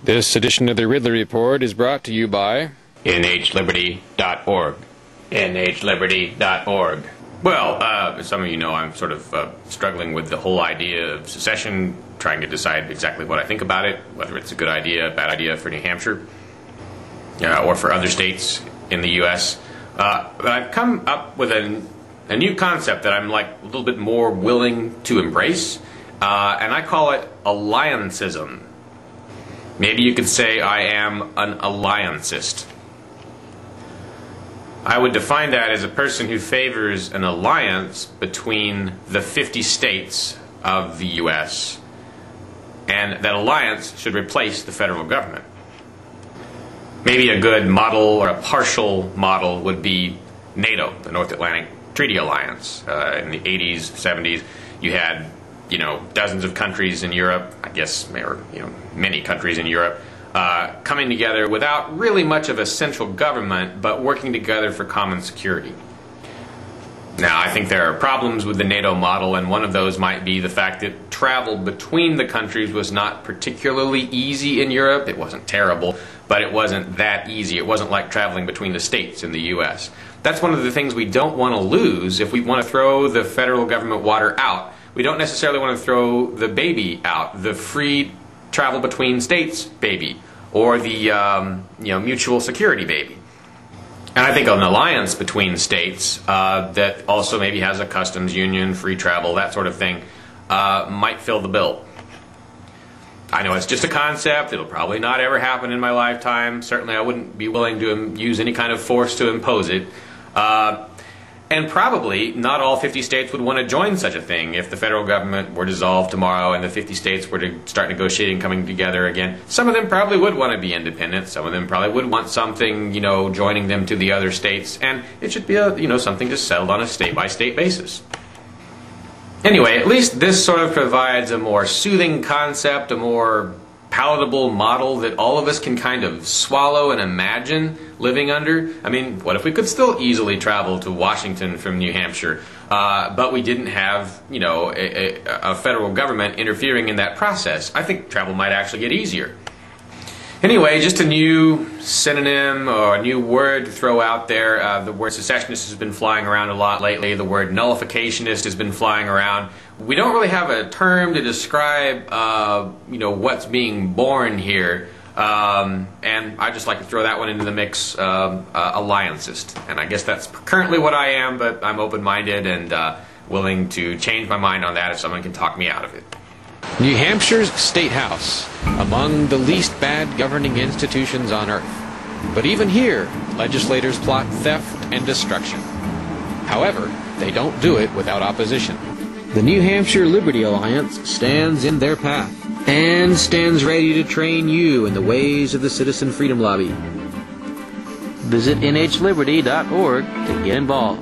This edition of the Ridley Report is brought to you by nhliberty.org. nhliberty.org. Well, as some of you know, I'm sort of struggling with the whole idea of secession, trying to decide exactly what I think about it, whether it's a good idea, bad idea for New Hampshire, or for other states in the U.S. But I've come up with a new concept that I'm like a little bit more willing to embrace, and I call it Alliancism. Maybe you could say I am an alliancist. I would define that as a person who favors an alliance between the 50 states of the U.S., and that alliance should replace the federal government. Maybe a good model or a partial model would be NATO, the North Atlantic Treaty Alliance. In the 80s, 70s, you had dozens of countries in Europe, I guess, or many countries in Europe, coming together without really much of a central government, but working together for common security. Now, I think there are problems with the NATO model, and one of those might be the fact that travel between the countries was not particularly easy in Europe. It wasn't terrible, but it wasn't that easy. It wasn't like traveling between the states in the U.S. That's one of the things we don't want to lose if we want to throw the federal government water out. We don't necessarily want to throw the baby out, the free travel between states baby, or the mutual security baby. And I think an alliance between states that also maybe has a customs union, free travel, that sort of thing, might fill the bill. I know it's just a concept. It'll probably not ever happen in my lifetime. Certainly I wouldn't be willing to use any kind of force to impose it. And probably not all 50 states would want to join such a thing if the federal government were dissolved tomorrow and the 50 states were to start negotiating, coming together again. Some of them probably would want to be independent. Some of them probably would want something, joining them to the other states. And it should be, something just settled on a state-by-state basis. Anyway, at least this sort of provides a more soothing concept, a more palatable model that all of us can kind of swallow and imagine living under. I mean, what if we could still easily travel to Washington from New Hampshire, but we didn't have, a federal government interfering in that process? I think travel might actually get easier. Anyway, just a new synonym or a new word to throw out there. The word secessionist has been flying around a lot lately. The word nullificationist has been flying around. We don't really have a term to describe, what's being born here. And I'd just like to throw that one into the mix, alliancist. And I guess that's currently what I am, but I'm open-minded and willing to change my mind on that if someone can talk me out of it. New Hampshire's State House, among the least bad governing institutions on earth. But even here, legislators plot theft and destruction. However, they don't do it without opposition. The New Hampshire Liberty Alliance stands in their path and stands ready to train you in the ways of the Citizen Freedom Lobby. Visit nhliberty.org to get involved.